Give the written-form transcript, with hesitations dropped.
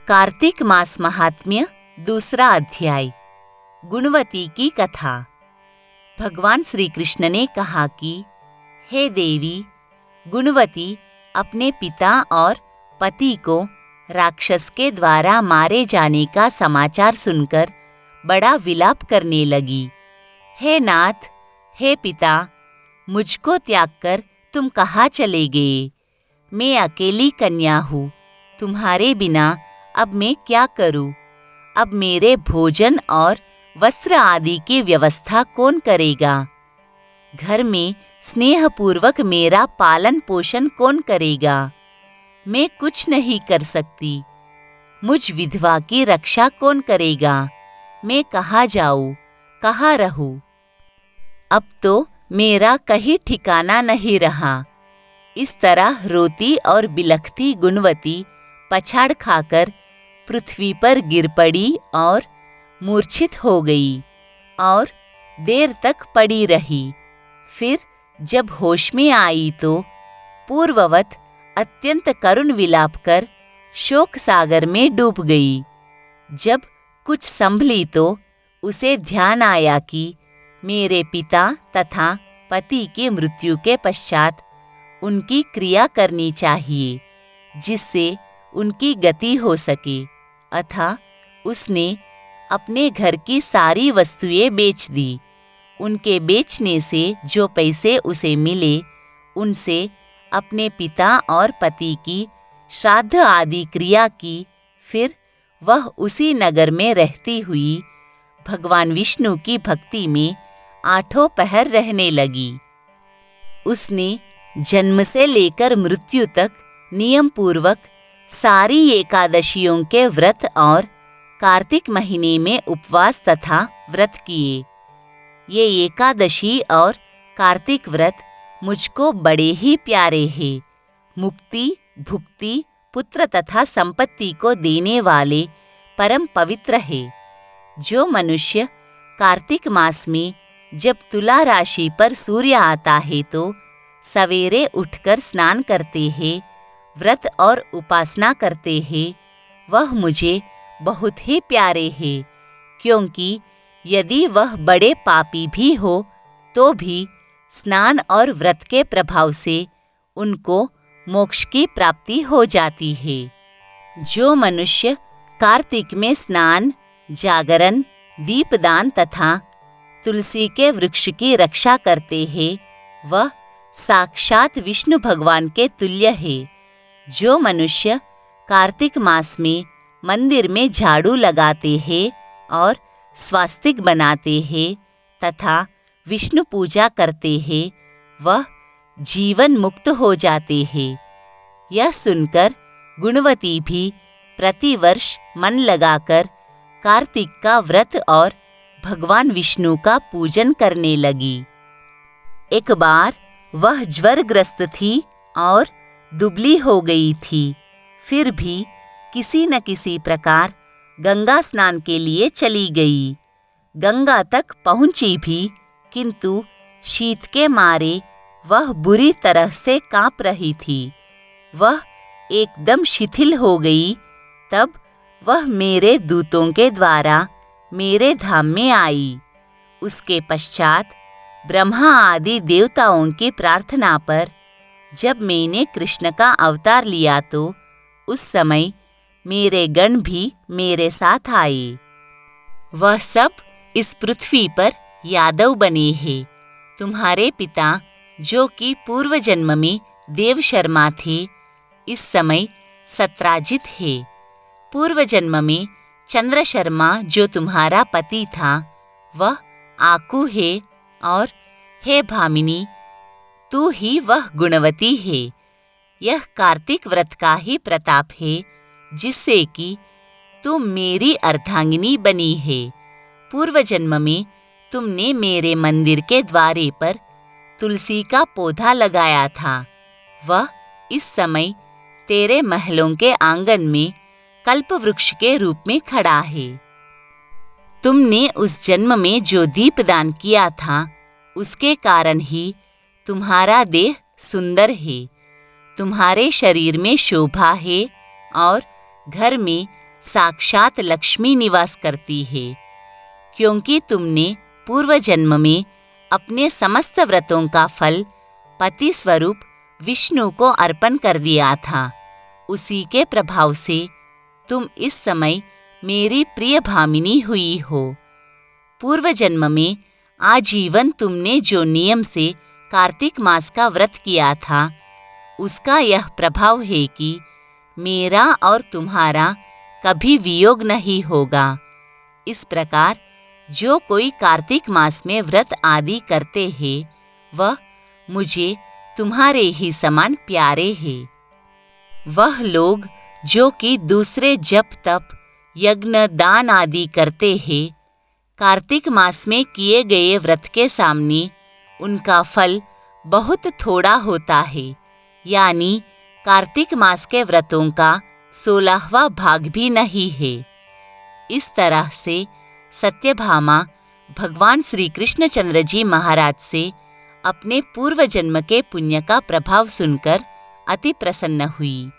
कार्तिक मास महात्म्य दूसरा अध्याय। गुणवती की कथा। भगवान श्री कृष्ण ने कहा कि हे देवी, गुणवती अपने पिता और पति को राक्षस के द्वारा मारे जाने का समाचार सुनकर बड़ा विलाप करने लगी। हे नाथ, हे पिता, मुझको त्याग कर तुम कहाँ चले गए? मैं अकेली कन्या हूँ, तुम्हारे बिना अब मैं क्या करूँ? अब मेरे भोजन और वस्त्र आदि की व्यवस्था कौन करेगा? घर में स्नेहपूर्वक मेरा पालन पोषण कौन करेगा? मैं कुछ नहीं कर सकती। मुझ विधवा की रक्षा कौन करेगा? मैं कहाँ जाऊँ, कहाँ रहूँ? अब तो मेरा कहीं ठिकाना नहीं रहा। इस तरह रोती और बिलखती गुणवती पछाड़ खाकर पृथ्वी पर गिर पड़ी और मूर्छित हो गई और देर तक पड़ी रही। फिर जब होश में आई तो पूर्ववत अत्यंत करुण विलाप कर शोक सागर में डूब गई। जब कुछ संभली तो उसे ध्यान आया कि मेरे पिता तथा पति की मृत्यु के पश्चात उनकी क्रिया करनी चाहिए, जिससे उनकी गति हो सके। अतः उसने अपने घर की सारी वस्तुएं बेच दी। उनके बेचने से जो पैसे उसे मिले, उनसे अपने पिता और पति की श्राद्ध आदि क्रिया की। फिर वह उसी नगर में रहती हुई भगवान विष्णु की भक्ति में आठों पहर रहने लगी। उसने जन्म से लेकर मृत्यु तक नियम पूर्वक सारी एकादशियों के व्रत और कार्तिक महीने में उपवास तथा व्रत किए। ये एकादशी और कार्तिक व्रत मुझको बड़े ही प्यारे हैं। मुक्ति, भुक्ति, पुत्र तथा संपत्ति को देने वाले परम पवित्र है। जो मनुष्य कार्तिक मास में जब तुला राशि पर सूर्य आता है तो सवेरे उठकर स्नान करते हैं, व्रत और उपासना करते हैं, वह मुझे बहुत ही प्यारे हैं। क्योंकि यदि वह बड़े पापी भी हो तो भी स्नान और व्रत के प्रभाव से उनको मोक्ष की प्राप्ति हो जाती है। जो मनुष्य कार्तिक में स्नान, जागरण, दीपदान तथा तुलसी के वृक्ष की रक्षा करते हैं, वह साक्षात विष्णु भगवान के तुल्य है। जो मनुष्य कार्तिक मास में मंदिर में झाड़ू लगाते हैं और स्वास्तिक बनाते हैं तथा विष्णु पूजा करते हैं, वह जीवन मुक्त हो जाते हैं। यह सुनकर गुणवती भी प्रतिवर्ष मन लगाकर कार्तिक का व्रत और भगवान विष्णु का पूजन करने लगी। एक बार वह ज्वरग्रस्त थी और दुबली हो गई थी। फिर भी किसी न किसी प्रकार गंगा स्नान के लिए चली गई। गंगा तक पहुंची भी, किंतु शीत के मारे वह बुरी तरह से कांप रही थी। वह एकदम शिथिल हो गई। तब वह मेरे दूतों के द्वारा मेरे धाम में आई। उसके पश्चात ब्रह्मा आदि देवताओं की प्रार्थना पर जब मैंने कृष्ण का अवतार लिया तो उस समय मेरे गण भी मेरे साथ आए। वह सब इस पृथ्वी पर यादव बने हैं। तुम्हारे पिता, जो कि पूर्व जन्म में देव शर्मा थे, इस समय सत्राजित है। पूर्व जन्म में चंद्र शर्मा, जो तुम्हारा पति था, वह आकू है। और हे भामिनी, तू ही वह गुणवती है। यह कार्तिक व्रत का ही प्रताप है, जिससे कि तू मेरी अर्धांगिनी बनी है। पूर्व जन्म में तुमने मेरे मंदिर के द्वारे पर तुलसी का पौधा लगाया था। वह इस समय तेरे महलों के आंगन में कल्प वृक्ष के रूप में खड़ा है। तुमने उस जन्म में जो दीपदान किया था, उसके कारण ही तुम्हारा देह सुंदर है। तुम्हारे शरीर में शोभा है और घर में साक्षात लक्ष्मी निवास करती है, क्योंकि तुमने पूर्व जन्म में अपने समस्त व्रतों का फल पति स्वरूप विष्णु को अर्पण कर दिया था। उसी के प्रभाव से तुम इस समय मेरी प्रिय भामिनी हुई हो। पूर्व जन्म में आजीवन तुमने जो नियम से कार्तिक मास का व्रत किया था, उसका यह प्रभाव है कि मेरा और तुम्हारा कभी वियोग नहीं होगा। इस प्रकार जो कोई कार्तिक मास में व्रत आदि करते हैं, वह मुझे तुम्हारे ही समान प्यारे हैं। वह लोग जो कि दूसरे जप तप यज्ञ दान आदि करते हैं, कार्तिक मास में किए गए व्रत के सामने उनका फल बहुत थोड़ा होता है, यानी कार्तिक मास के व्रतों का 16वां भाग भी नहीं है। इस तरह से सत्यभामा भगवान श्री कृष्णचंद्र जी महाराज से अपने पूर्व जन्म के पुण्य का प्रभाव सुनकर अति प्रसन्न हुई।